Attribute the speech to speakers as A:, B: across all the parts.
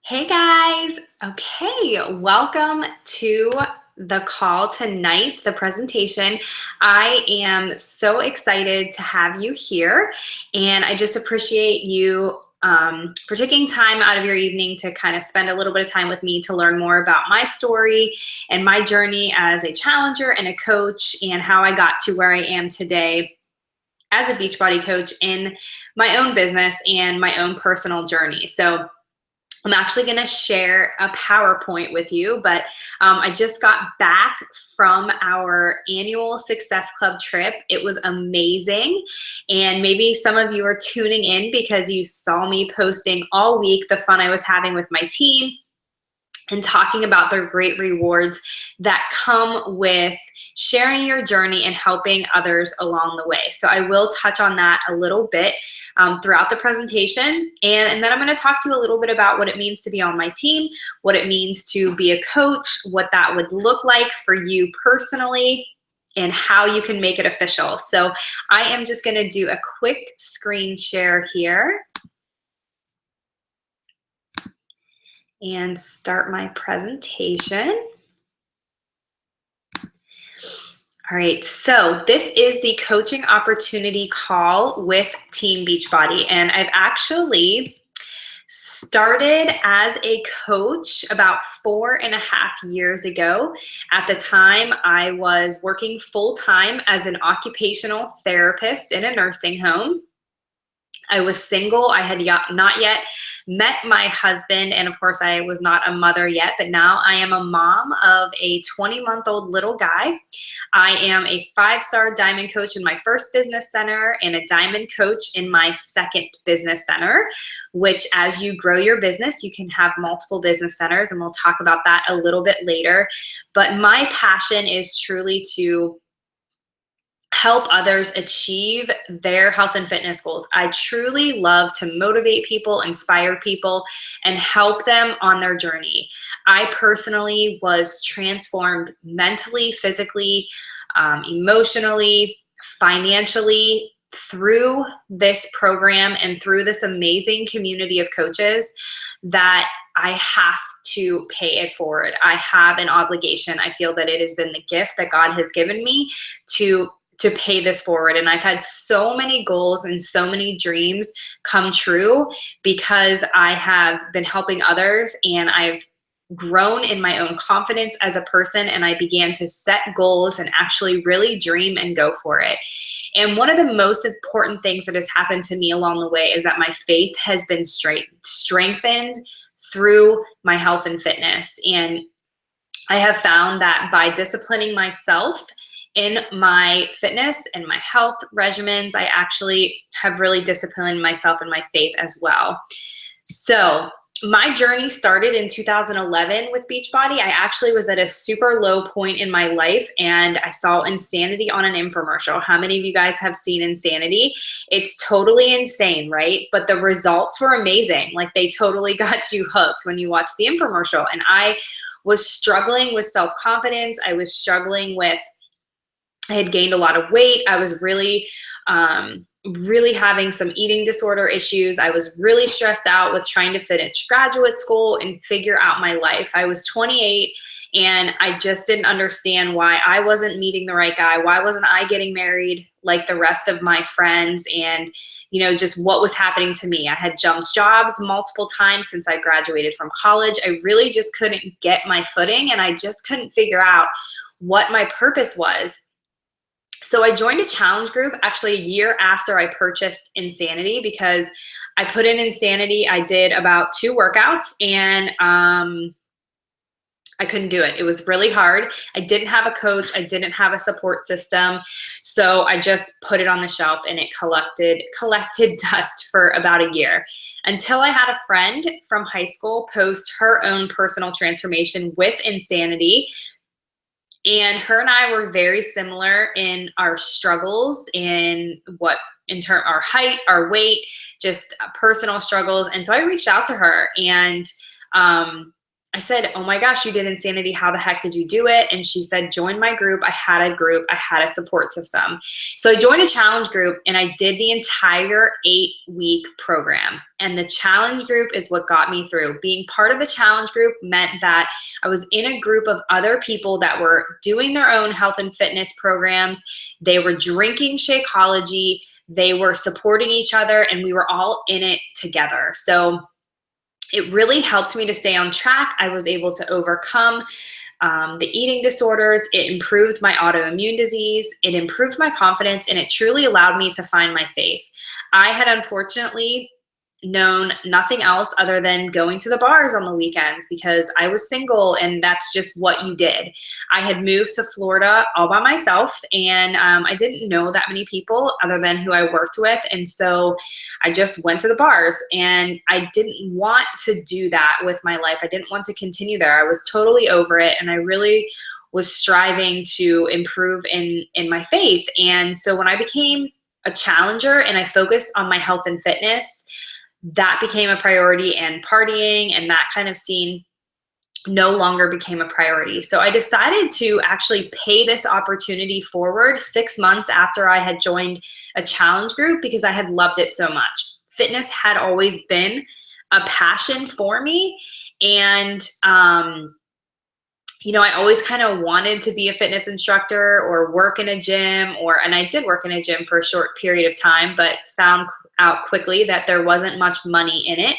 A: Hey guys. Okay, welcome to the call tonight, the presentation. I am so excited to have you here, and I just appreciate you for taking time out of your evening to kind of spend a little bit of time with me to learn more about my story and my journey as a challenger and a coach, and how I got to where I am today as a Beachbody coach in my own business and my own personal journey. So I'm actually going to share a PowerPoint with you, but I just got back from our annual Success Club trip. It was amazing. And maybe some of you are tuning in because you saw me posting all week the fun I was having with my team and talking about the great rewards that come with sharing your journey and helping others along the way. So I will touch on that a little bit throughout the presentation. And then I'm going to talk to you a little bit about what it means to be on my team, what it means to be a coach, what that would look like for you personally, and how you can make it official. So I am just going to do a quick screen share here and start my presentation. All right, so this is the coaching opportunity call with Team Beachbody, and I've actually started as a coach about 4.5 years ago. At the time, I was working full-time as an occupational therapist in a nursing home. I was single. I had not yet met my husband, and of course I was not a mother yet, but now I am a mom of a 20-month-old little guy. I am a 5-star diamond coach in my first business center and a diamond coach in my second business center, which as you grow your business, you can have multiple business centers, and we'll talk about that a little bit later. But my passion is truly to help others achieve their health and fitness goals. I truly love to motivate people, inspire people, and help them on their journey. I personally was transformed mentally, physically, emotionally, financially through this program and through this amazing community of coaches that I have to pay it forward. I have an obligation. I feel that it has been the gift that God has given me to pay this forward. And I've had so many goals and so many dreams come true because I have been helping others, and I've grown in my own confidence as a person, and I began to set goals and actually really dream and go for it. And one of the most important things that has happened to me along the way is that my faith has been strengthened through my health and fitness. And I have found that by disciplining myself in my fitness and my health regimens, I actually have really disciplined myself in my faith as well. So my journey started in 2011 with Beachbody. I actually was at a super low point in my life, and I saw Insanity on an infomercial. How many of you guys have seen Insanity? It's totally insane, right? But the results were amazing. Like, they totally got you hooked when you watch the infomercial. And I was struggling with self-confidence. I was struggling with, I had gained a lot of weight. I was really having some eating disorder issues. I was really stressed out with trying to finish graduate school and figure out my life. I was 28, and I just didn't understand why I wasn't meeting the right guy. Why wasn't I getting married like the rest of my friends? And, you know, just what was happening to me. I had jumped jobs multiple times since I graduated from college. I really just couldn't get my footing, and I just couldn't figure out what my purpose was. So I joined a challenge group actually a year after I purchased Insanity, because I put in Insanity. I did about 2 workouts, and I couldn't do it. It was really hard. I didn't have a coach. I didn't have a support system. So I just put it on the shelf, and it collected dust for about a year, until I had a friend from high school post her own personal transformation with Insanity. And her and I were very similar in our struggles, in our height, our weight, just personal struggles. And so I reached out to her, and I said, oh my gosh, you did Insanity. How the heck did you do it? And she said, join my group. I had a group. I had a support system. So I joined a challenge group and I did the entire 8-week program. And the challenge group is what got me through. Being part of the challenge group meant that I was in a group of other people that were doing their own health and fitness programs. They were drinking Shakeology. They were supporting each other, and we were all in it together. So it really helped me to stay on track. I was able to overcome the eating disorders. It improved my autoimmune disease. It improved my confidence, and it truly allowed me to find my faith. I had unfortunately known nothing else other than going to the bars on the weekends because I was single and that's just what you did. I had moved to Florida all by myself, and I didn't know that many people other than who I worked with. And so I just went to the bars, and I didn't want to do that with my life. I didn't want to continue there. I was totally over it, and I really was striving to improve in my faith. And so when I became a challenger and I focused on my health and fitness, that became a priority, and partying and that kind of scene no longer became a priority. So I decided to actually pay this opportunity forward 6 months after I had joined a challenge group because I had loved it so much. Fitness had always been a passion for me. And, you know, I always kind of wanted to be a fitness instructor or work in a gym, and I did work in a gym for a short period of time, but found out quickly that there wasn't much money in it.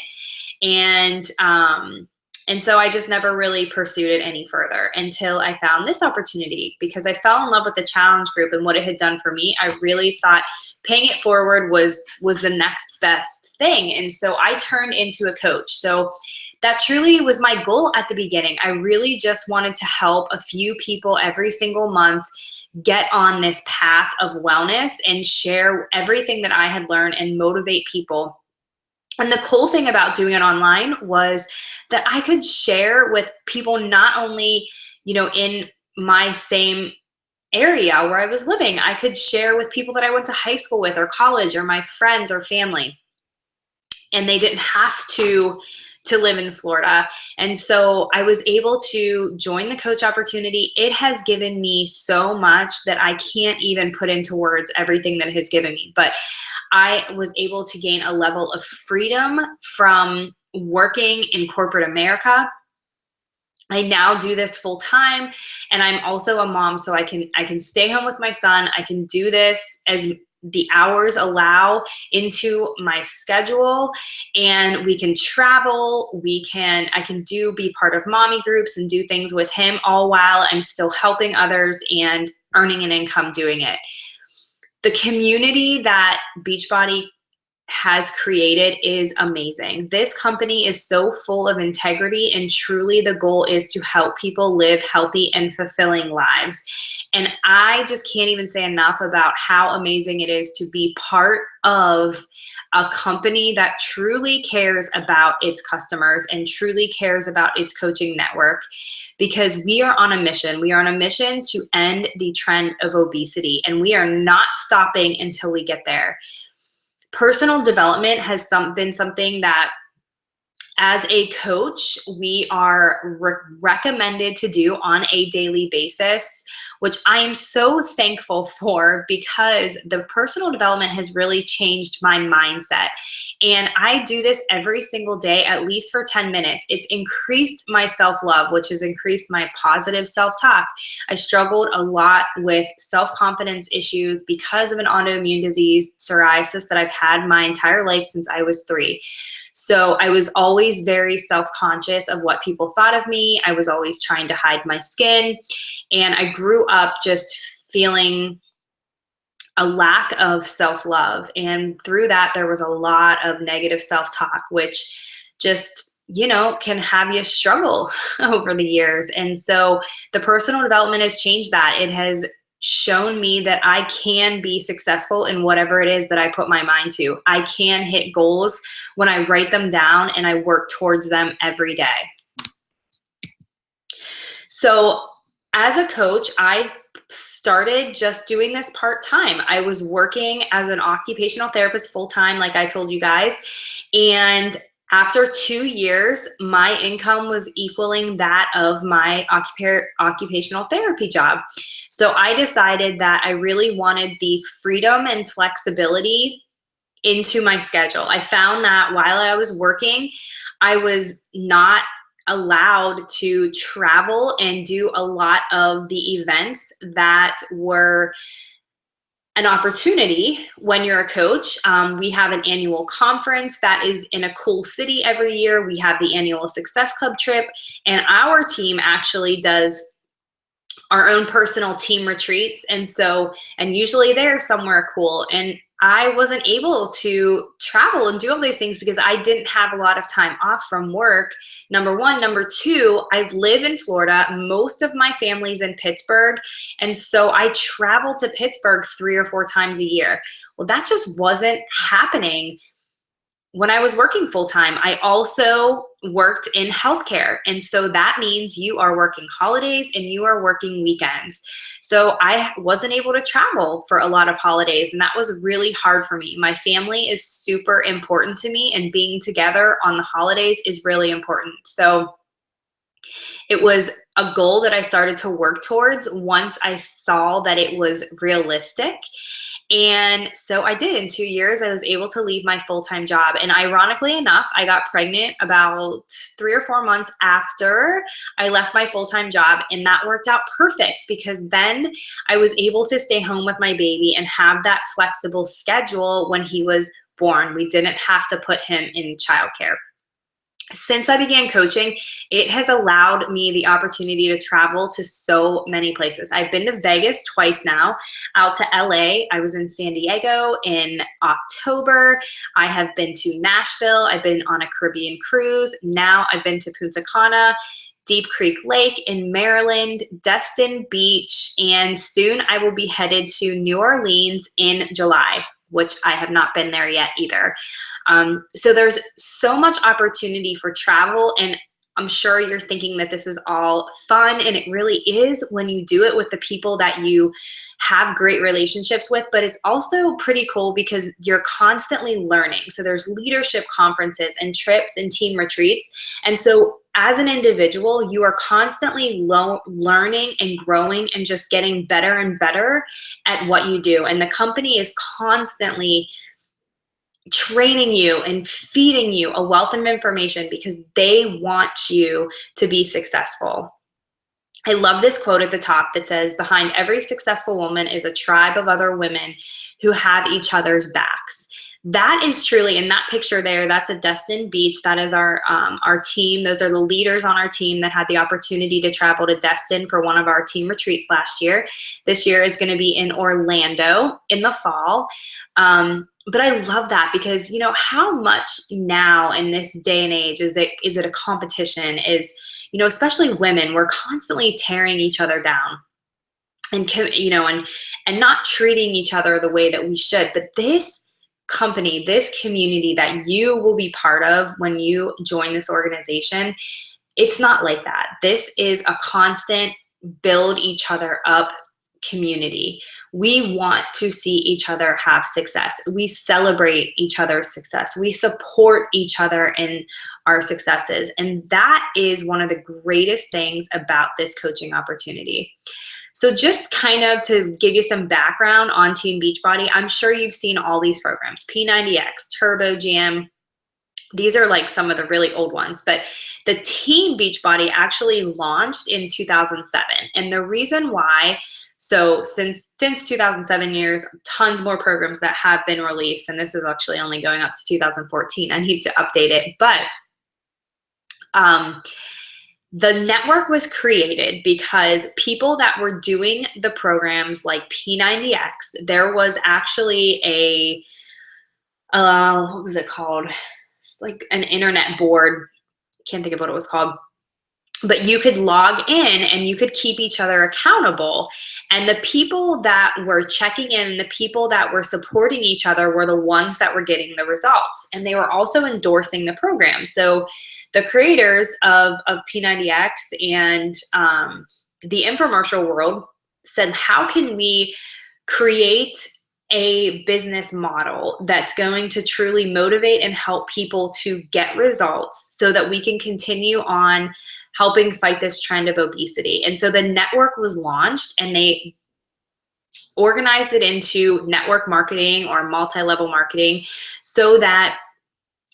A: And so I just never really pursued it any further until I found this opportunity, because I fell in love with the challenge group and what it had done for me. I really thought paying it forward was the next best thing. And so I turned into a coach. So that truly was my goal at the beginning. I really just wanted to help a few people every single month get on this path of wellness and share everything that I had learned and motivate people. And the cool thing about doing it online was that I could share with people not only, you know, in my same area where I was living. I could share with people that I went to high school with or college or my friends or family. And they didn't have to live in Florida. And so I was able to join the coach opportunity. It has given me so much that I can't even put into words everything that it has given me. But I was able to gain a level of freedom from working in corporate America. I now do this full time, and I'm also a mom, so I can stay home with my son. I can do this as the hours allow into my schedule, and we can travel. I can be part of mommy groups and do things with him, all while I'm still helping others and earning an income doing it. The community that Beachbody has created is amazing. This company is so full of integrity, and truly the goal is to help people live healthy and fulfilling lives. And I just can't even say enough about how amazing it is to be part of a company that truly cares about its customers and truly cares about its coaching network, because we are on a mission. We are on a mission to end the trend of obesity, and we are not stopping until we get there. Personal development has been something that, as a coach, we are recommended to do on a daily basis, which I am so thankful for, because the personal development has really changed my mindset. And I do this every single day, at least for 10 minutes. It's increased my self-love, which has increased my positive self-talk. I struggled a lot with self-confidence issues because of an autoimmune disease, psoriasis, that I've had my entire life since I was 3. So I was always very self-conscious of what people thought of me. I was always trying to hide my skin. And I grew up just feeling a lack of self-love. And through that, there was a lot of negative self-talk, which just, you know, can have you struggle over the years. And so the personal development has changed that. It has shown me that I can be successful in whatever it is that I put my mind to. I can hit goals when I write them down and I work towards them every day. So as a coach, I started just doing this part-time. I was working as an occupational therapist full-time, like I told you guys. And After 2 years, my income was equaling that of my occupational therapy job. So I decided that I really wanted the freedom and flexibility into my schedule. I found that while I was working, I was not allowed to travel and do a lot of the events that were an opportunity when you're a coach. We have an annual conference that is in a cool city every year. We have the annual Success Club trip, and our team actually does our own personal team retreats. And usually they're somewhere cool. And I wasn't able to travel and do all these things because I didn't have a lot of time off from work. Number one. Number two, I live in Florida. Most of my family's in Pittsburgh. And so I travel to Pittsburgh 3 or 4 times a year. Well, that just wasn't happening when I was working full-time. I also worked in healthcare. And so that means you are working holidays and you are working weekends. So I wasn't able to travel for a lot of holidays, and that was really hard for me. My family is super important to me, and being together on the holidays is really important. So it was a goal that I started to work towards once I saw that it was realistic. And so I did. In 2 years, I was able to leave my full-time job. And ironically enough, I got pregnant about 3 or 4 months after I left my full-time job. And that worked out perfect because then I was able to stay home with my baby and have that flexible schedule when he was born. We didn't have to put him in childcare. Since I began coaching, it has allowed me the opportunity to travel to so many places. I've been to Vegas twice now, out to LA. I was in San Diego in October. I have been to Nashville. I've been on a Caribbean cruise. Now I've been to Punta Cana, Deep Creek Lake in Maryland, Destin Beach, and soon I will be headed to New Orleans in July, which I have not been there yet either. So there's so much opportunity for travel, and I'm sure you're thinking that this is all fun, and it really is when you do it with the people that you have great relationships with, but it's also pretty cool because you're constantly learning. So there's leadership conferences and trips and team retreats. And so as an individual, you are constantly learning and growing and just getting better and better at what you do. And the company is constantly training you and feeding you a wealth of information because they want you to be successful. I love this quote at the top that says, "Behind every successful woman is a tribe of other women who have each other's backs." That is truly, in that picture there, that's a Destin Beach. That is our team. Those are the leaders on our team that had the opportunity to travel to Destin for one of our team retreats last year. This year is going to be in Orlando in the fall. But I love that because, you know, how much now in this day and age is it a competition? You know, especially women, we're constantly tearing each other down and, you know, and not treating each other the way that we should. But this company, this community that you will be part of when you join this organization, it's not like that. This is a constant build each other up community. We want to see each other have success. We celebrate each other's success. We support each other in our successes. And that is one of the greatest things about this coaching opportunity. So just kind of to give you some background on Team Beachbody, I'm sure you've seen all these programs, P90X, Turbo Jam. These are like some of the really old ones, but the Team Beachbody actually launched in 2007. And the reason why, so since 2007 years, tons more programs that have been released, and this is actually only going up to 2014. I need to update it, but the network was created because people that were doing the programs like P90X, there was actually a, what was it called? It's like an internet board. Can't think of what it was called. But you could log in and you could keep each other accountable. And the people that were checking in and the people that were supporting each other were the ones that were getting the results. And they were also endorsing the program. So the creators of P90X and the infomercial world said, how can we create a business model that's going to truly motivate and help people to get results so that we can continue on helping fight this trend of obesity. And so the network was launched, and they organized it into network marketing or multi-level marketing so that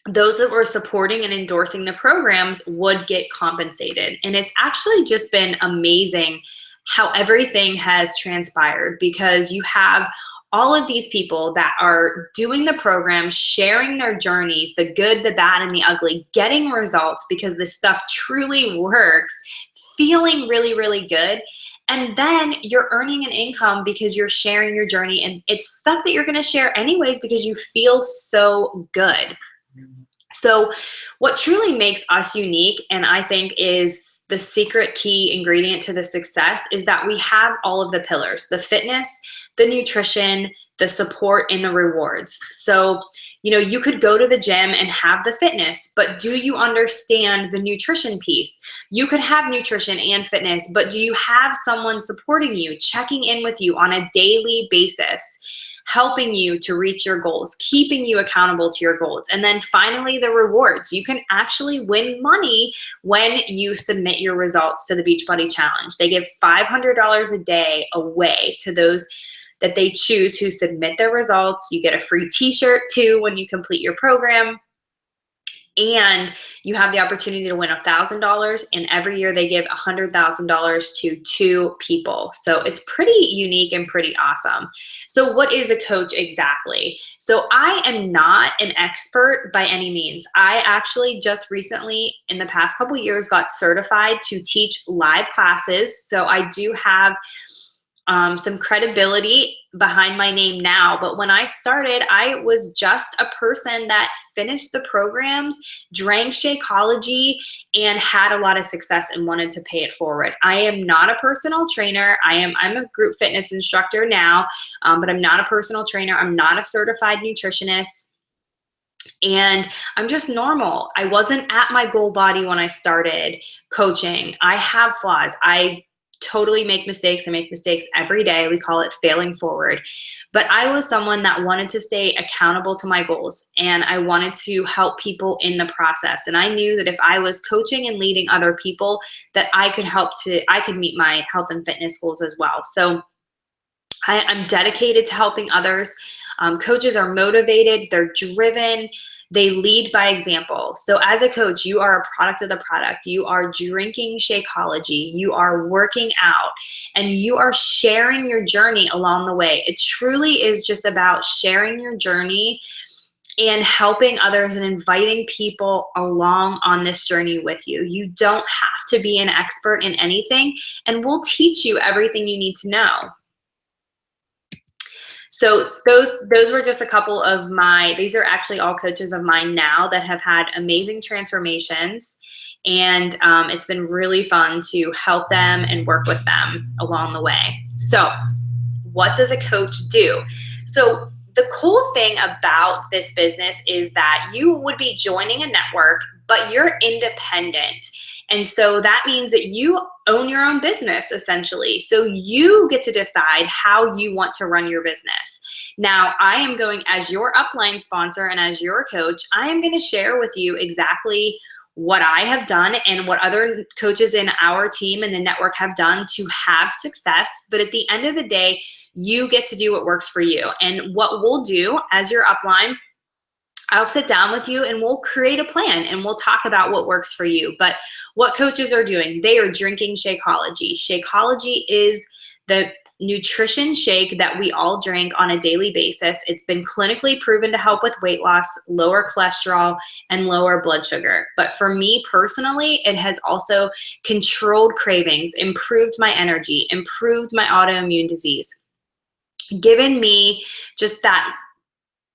A: those that were supporting and endorsing the programs would get compensated. And it's actually just been amazing how everything has transpired, because you have all of these people that are doing the program, sharing their journeys, the good, the bad, and the ugly, getting results because this stuff truly works, feeling really, really good. And then you're earning an income because you're sharing your journey, and it's stuff that you're going to share anyways because you feel so good. So what truly makes us unique, and I think is the secret key ingredient to the success, is that we have all of the pillars: the fitness, the nutrition, the support, and the rewards. So, you could go to the gym and have the fitness, but do you understand the nutrition piece? You could have nutrition and fitness, but do you have someone supporting you, checking in with you on a daily basis, helping you to reach your goals, keeping you accountable to your goals? And then finally, the rewards. You can actually win money when you submit your results to the Beachbody Challenge. They give $500 a day away to those that they choose who submit their results. You get a free t-shirt too when you complete your program. And you have the opportunity to win $1,000, and every year they give $100,000 to 2 people. So it's pretty unique and pretty awesome. So what is a coach exactly? So I am not an expert by any means. I actually just recently, in the past couple years, got certified to teach live classes. So I do have some credibility behind my name now. But when I started, I was just a person that finished the programs, drank Shakeology, and had a lot of success and wanted to pay it forward. I am not a personal trainer. I'm a group fitness instructor now, but I'm not a personal trainer. I'm not a certified nutritionist. And I'm just normal. I wasn't at my goal body when I started coaching. I have flaws. I totally make mistakes. I make mistakes every day. We call it failing forward. But I was someone that wanted to stay accountable to my goals, and I wanted to help people in the process. And I knew that if I was coaching and leading other people, that I could meet my health and fitness goals as well. So I'm dedicated to helping others. Coaches are motivated, they're driven, they lead by example. So as a coach, you are a product of the product. You are drinking Shakeology, you are working out, and you are sharing your journey along the way. It truly is just about sharing your journey and helping others and inviting people along on this journey with you. You don't have to be an expert in anything, and we'll teach you everything you need to know. So those were just a couple of these are actually all coaches of mine now that have had amazing transformations, and it's been really fun to help them and work with them along the way. So what does a coach do? So the cool thing about this business is that you would be joining a network, but you're independent. And so that means that you own your own business, essentially. So you get to decide how you want to run your business. Now, I am going, as your upline sponsor and as your coach, I am going to share with you exactly what I have done and what other coaches in our team and the network have done to have success. But at the end of the day, you get to do what works for you. And what we'll do as your upline, I'll sit down with you and we'll create a plan and we'll talk about what works for you. But what coaches are doing, they are drinking Shakeology. Shakeology is the nutrition shake that we all drink on a daily basis. It's been clinically proven to help with weight loss, lower cholesterol, and lower blood sugar. But for me personally, it has also controlled cravings, improved my energy, improved my autoimmune disease, given me just that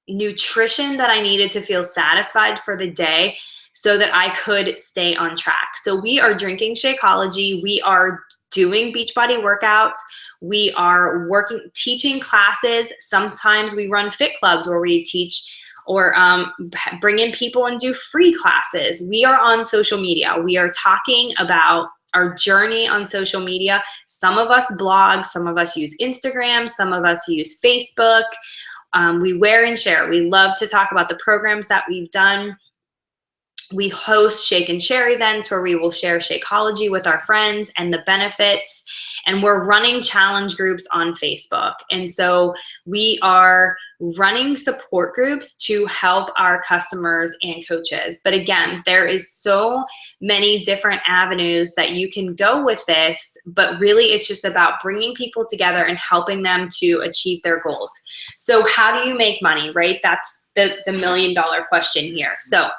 A: nutrition that I needed to feel satisfied for the day so that I could stay on track. So we are drinking Shakeology. We are doing Beachbody workouts. We are teaching classes. Sometimes we run fit clubs where we teach or bring in people and do free classes. We are on social media. We are talking about our journey on social media. Some of us blog, some of us use Instagram, some of us use Facebook. We wear and share. We love to talk about the programs that we've done. We host Shake and Share events where we will share Shakeology with our friends and the benefits. And we're running challenge groups on Facebook. And so we are running support groups to help our customers and coaches. But again, there is so many different avenues that you can go with this, but really it's just about bringing people together and helping them to achieve their goals. So how do you make money, right? That's the $1 million question here. So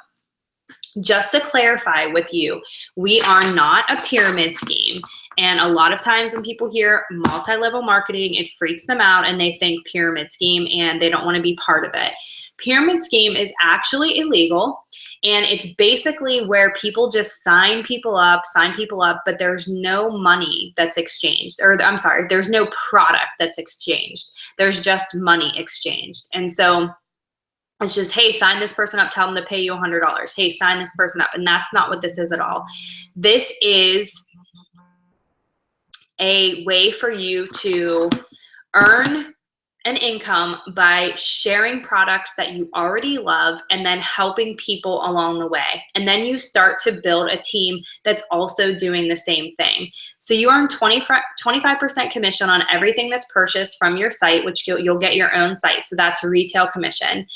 A: just to clarify with you, we are not a pyramid scheme. And a lot of times when people hear multi-level marketing, it freaks them out and they think pyramid scheme and they don't want to be part of it. Pyramid scheme is actually illegal. And it's basically where people just sign people up, but there's no money that's exchanged. Or I'm sorry, there's no product that's exchanged. There's just money exchanged. And so it's just, hey, sign this person up, tell them to pay you $100. Hey, sign this person up. And that's not what this is at all. This is a way for you to earn an income by sharing products that you already love and then helping people along the way. And then you start to build a team that's also doing the same thing. So you earn 25% commission on everything that's purchased from your site, which you'll get your own site. So that's retail commission.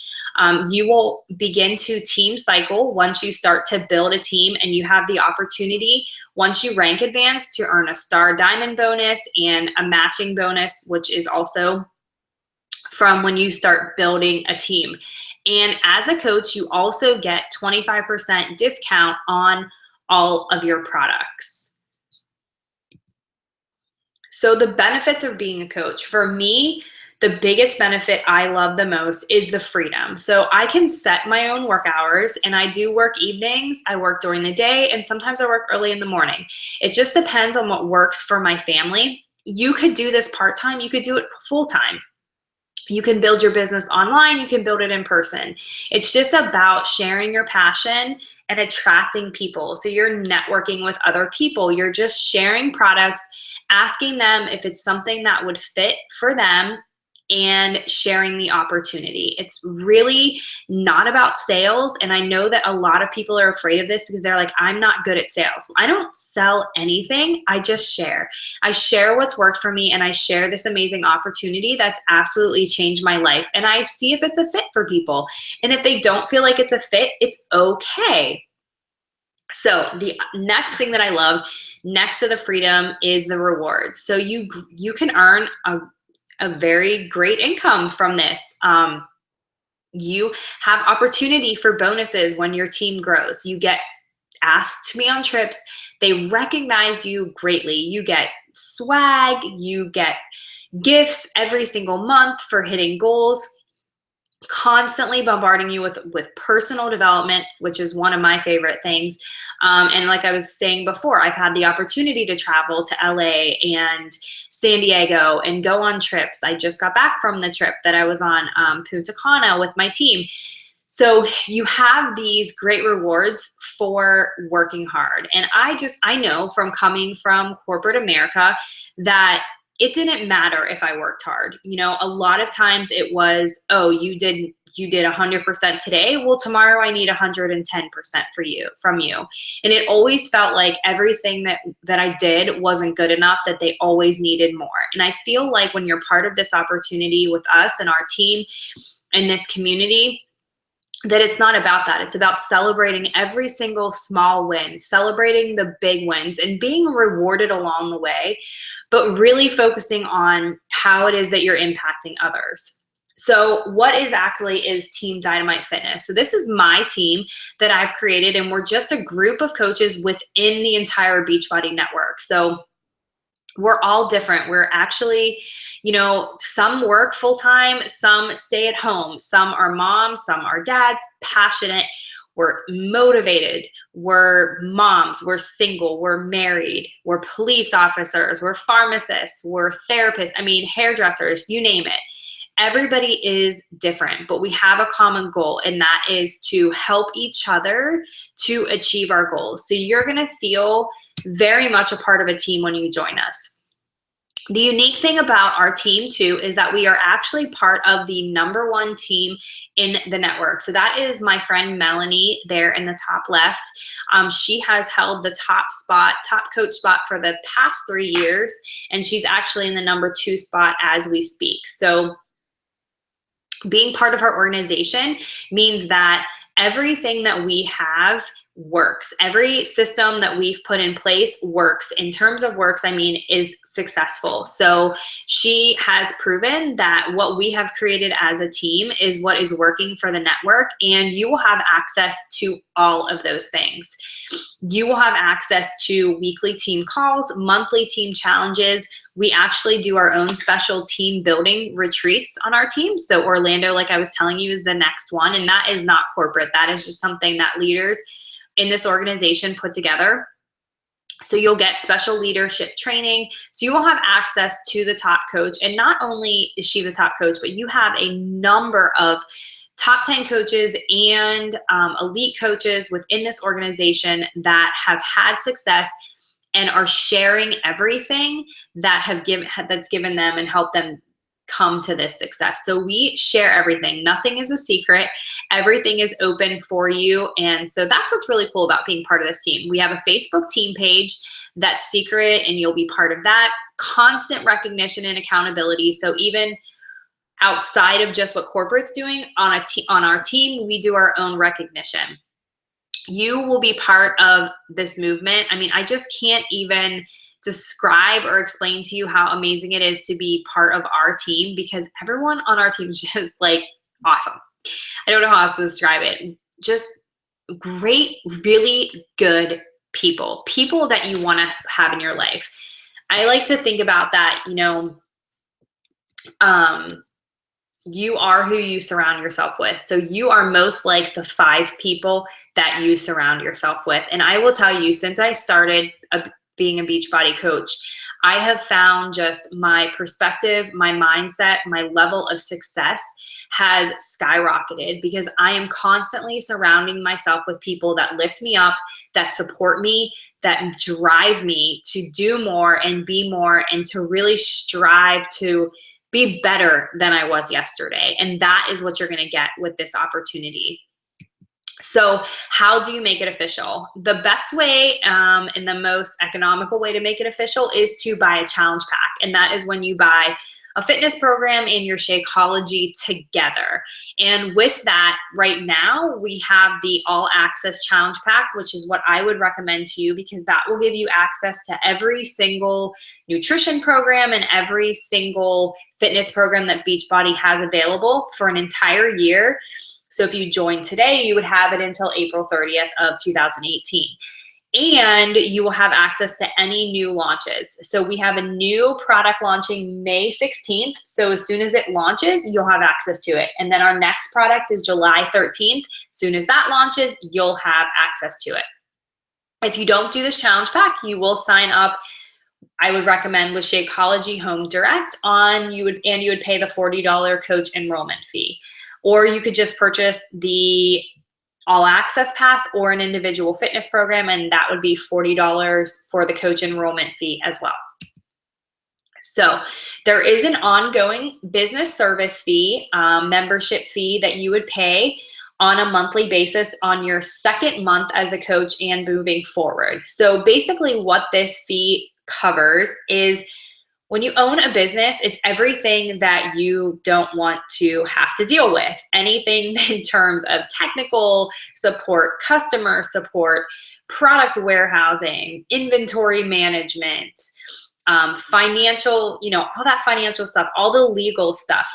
A: You will begin to team cycle once you start to build a team, and you have the opportunity, once you rank advanced, to earn a star diamond bonus and a matching bonus, which is also from when you start building a team. And as a coach, you also get 25% discount on all of your products. So the benefits of being a coach, for me, the biggest benefit I love the most is the freedom. So I can set my own work hours, and I do work evenings, I work during the day, and sometimes I work early in the morning. It just depends on what works for my family. You could do this part-time, you could do it full-time. You can build your business online, you can build it in person. It's just about sharing your passion and attracting people. So you're networking with other people, you're just sharing products, asking them if it's something that would fit for them, and sharing the opportunity. It's really not about sales. And I know that a lot of people are afraid of this because they're like, I'm not good at sales. I don't sell anything. I just share. I share what's worked for me, and I share this amazing opportunity that's absolutely changed my life. And I see if it's a fit for people. And if they don't feel like it's a fit, it's okay. So the next thing that I love next to the freedom is the rewards. So you can earn a very great income from this. You have opportunity for bonuses when your team grows. You get asked to be on trips. They recognize you greatly. You get swag, you get gifts every single month for hitting goals, constantly bombarding you with personal development, which is one of my favorite things. And like I was saying before, I've had the opportunity to travel to LA and San Diego and go on trips. I just got back from the trip that I was on, Punta Cana, with my team. So you have these great rewards for working hard. And I know from coming from corporate America that it didn't matter if I worked hard. You know, a lot of times it was, oh, you did 100% today. Well, tomorrow I need 110% from you. And it always felt like everything that I did wasn't good enough, that they always needed more. And I feel like when you're part of this opportunity with us and our team and this community, that it's not about that. It's about celebrating every single small win, celebrating the big wins, and being rewarded along the way, but really focusing on how it is that you're impacting others. So what is Team Dynamite Fitness? So this is my team that I've created, and we're just a group of coaches within the entire Beachbody network. So we're all different. We're actually, you know, some work full-time, some stay at home, some are moms, some are dads, passionate, we're motivated, we're moms, we're single, we're married, we're police officers, we're pharmacists, we're therapists, hairdressers, you name it. everybody is different, but we have a common goal, and that is to help each other to achieve our goals. So you're going to feel very much a part of a team when you join us. The unique thing about our team too is that we are actually part of the #1 team in the network. So that is my friend Melanie there in the top left. She has held the top coach spot for the past 3 years, and she's actually in the #2 spot as we speak. So being part of her organization means that everything that we have works. Every system that we've put in place works. In terms of works, I mean, is successful. So she has proven that what we have created as a team is what is working for the network, and you will have access to all of those things. You will have access to weekly team calls, monthly team challenges. We actually do our own special team building retreats on our team. So Orlando, like I was telling you, is the next one, and that is not corporate. That is just something that leaders in this organization put together. So you'll get special leadership training. So you will have access to the top coach. And not only is she the top coach, but you have a number of top 10 coaches and elite coaches within this organization that have had success and are sharing everything that's given them and helped them come to this success. So we share everything. Nothing is a secret. Everything is open for you. And so that's what's really cool about being part of this team. We have a Facebook team page that's secret, and you'll be part of that. Constant recognition and accountability. So even outside of just what corporate's doing, on our team, we do our own recognition. You will be part of this movement. I mean, I just can't even describe or explain to you how amazing it is to be part of our team, because everyone on our team is just like awesome. I don't know how else to describe it. Just great, really good people that you want to have in your life. I like to think about that, you are who you surround yourself with. So you are most like the 5 people that you surround yourself with. And I will tell you, since I started being a Beachbody coach, I have found just my perspective, my mindset, my level of success has skyrocketed, because I am constantly surrounding myself with people that lift me up, that support me, that drive me to do more and be more, and to really strive to be better than I was yesterday. And that is what you're going to get with this opportunity. So how do you make it official? The best way and the most economical way to make it official is to buy a challenge pack. And that is when you buy a fitness program and your Shakeology together. And with that, right now, we have the All Access Challenge Pack, which is what I would recommend to you, because that will give you access to every single nutrition program and every single fitness program that Beachbody has available for an entire year. So if you join today, you would have it until April 30th of 2018. And you will have access to any new launches. So we have a new product launching May 16th. So as soon as it launches, you'll have access to it. And then our next product is July 13th. As soon as that launches, you'll have access to it. If you don't do this challenge pack, you will sign up, I would recommend, with Shakeology Home Direct you would pay the $40 coach enrollment fee. Or you could just purchase the All Access Pass or an individual fitness program, and that would be $40 for the coach enrollment fee as well. So there is an ongoing business service fee, membership fee that you would pay on a monthly basis on your second month as a coach and moving forward. So basically what this fee covers is, when you own a business, it's everything that you don't want to have to deal with. Anything in terms of technical support, customer support, product warehousing, inventory management, financial, all that financial stuff, all the legal stuff.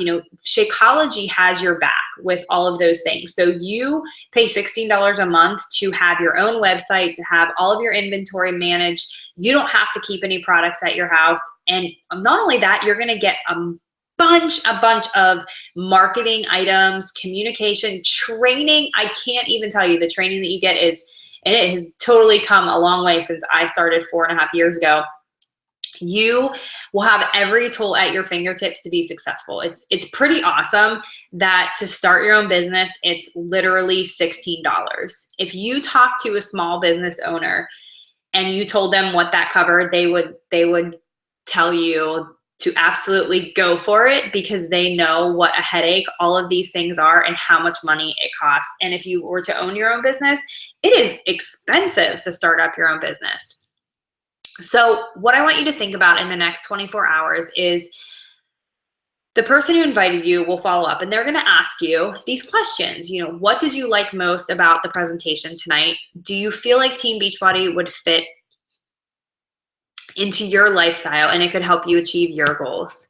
A: Shakeology has your back with all of those things. So you pay $16 a month to have your own website, to have all of your inventory managed. You don't have to keep any products at your house. And not only that, you're going to get a bunch of marketing items, communication, training. I can't even tell you the training that you get it has totally come a long way since I started 4.5 years ago. You will have every tool at your fingertips to be successful. It's pretty awesome that to start your own business, it's literally $16. If you talk to a small business owner and you told them what that covered, they would tell you to absolutely go for it, because they know what a headache all of these things are and how much money it costs. And if you were to own your own business, it is expensive to start up your own business. So what I want you to think about in the next 24 hours is the person who invited you will follow up, and they're going to ask you these questions. What did you like most about the presentation tonight? Do you feel like Team Beachbody would fit into your lifestyle and it could help you achieve your goals?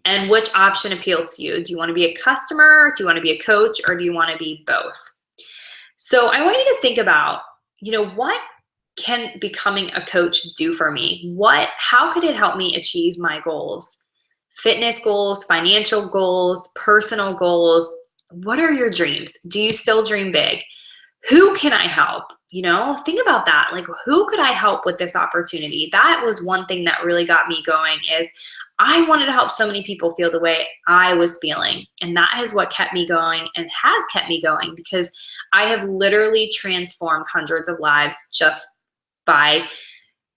A: And which option appeals to you? Do you want to be a customer? Do you want to be a coach? Or do you want to be both? So I want you to think about, what can becoming a coach do for me? How could it help me achieve my goals? Fitness goals, financial goals, personal goals. What are your dreams? Do you still dream big? Who can I help? Think about that. Like, who could I help with this opportunity? That was one thing that really got me going, is I wanted to help so many people feel the way I was feeling. And that is what kept me going and has kept me going, because I have literally transformed hundreds of lives just by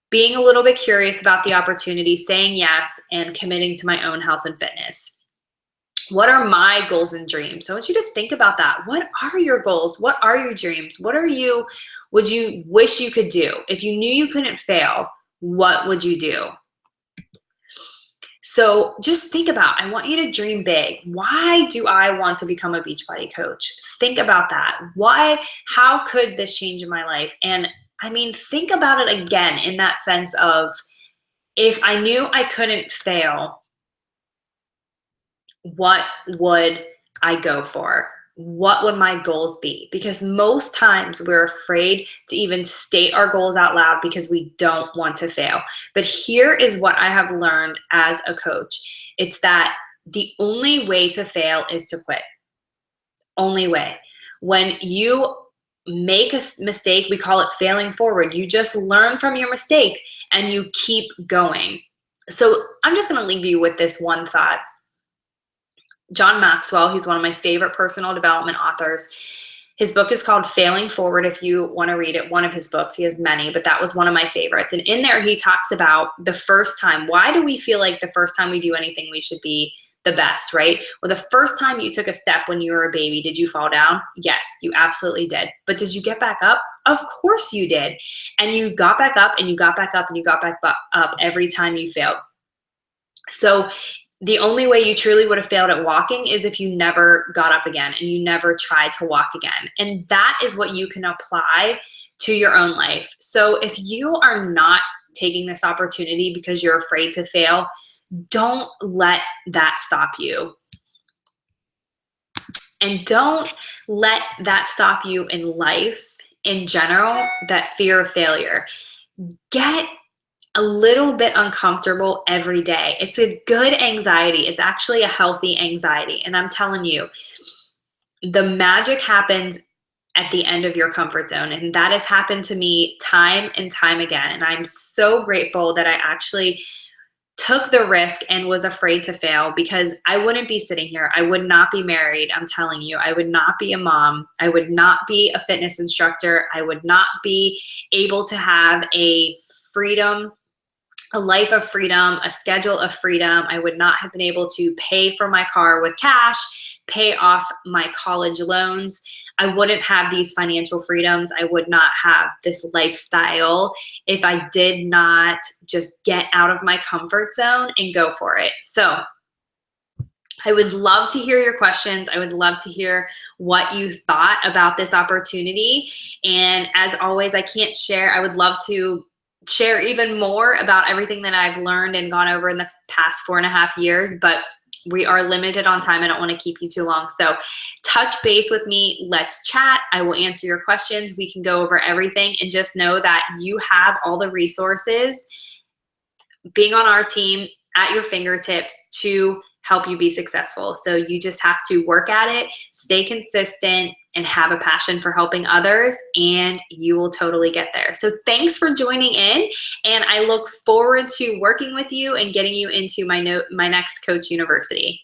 A: being a little bit curious about the opportunity, saying yes, and committing to my own health and fitness. What are my goals and dreams? So I want you to think about that. What are your goals? What are your dreams? Would you wish you could do? If you knew you couldn't fail, what would you do? So just think about, I want you to dream big. Why do I want to become a Beachbody coach? Think about that. How could this change my life? And think about it again in that sense of, if I knew I couldn't fail, what would I go for? What would my goals be? Because most times we're afraid to even state our goals out loud because we don't want to fail. But here is what I have learned as a coach. It's that the only way to fail is to quit. Only way. When you make a mistake, we call it failing forward. You just learn from your mistake and you keep going. So I'm just going to leave you with this one thought. John Maxwell, he's one of my favorite personal development authors. His book is called Failing Forward. If you want to read it, one of his books, he has many, but that was one of my favorites. And in there, he talks about the first time. Why do we feel like the first time we do anything, we should be the best, right? Well, the first time you took a step when you were a baby, did you fall down? Yes, you absolutely did. But did you get back up? Of course you did. And you got back up and you got back up and you got back up every time you failed. So the only way you truly would have failed at walking is if you never got up again and you never tried to walk again. And that is what you can apply to your own life. So if you are not taking this opportunity because you're afraid to fail, don't let that stop you. And don't let that stop you in life in general, that fear of failure. Get a little bit uncomfortable every day. It's a good anxiety. It's actually a healthy anxiety. And I'm telling you, the magic happens at the end of your comfort zone. And that has happened to me time and time again. And I'm so grateful that I actually took the risk and was afraid to fail, because I wouldn't be sitting here. I would not be married. I'm telling you, I would not be a mom. I would not be a fitness instructor. I would not be able to have a life of freedom, a schedule of freedom. I would not have been able to pay for my car with cash, pay off my college loans. I wouldn't have these financial freedoms. I would not have this lifestyle if I did not just get out of my comfort zone and go for it. So I would love to hear your questions. I would love to hear what you thought about this opportunity. And as always, I can't share. I would love to share even more about everything that I've learned and gone over in the past 4.5 years, but we are limited on time. I don't want to keep you too long. So touch base with me. Let's chat. I will answer your questions. We can go over everything, and just know that you have all the resources being on our team at your fingertips to help you be successful. So you just have to work at it, stay consistent, and have a passion for helping others, and you will totally get there. So thanks for joining in, and I look forward to working with you and getting you into my next Coach University.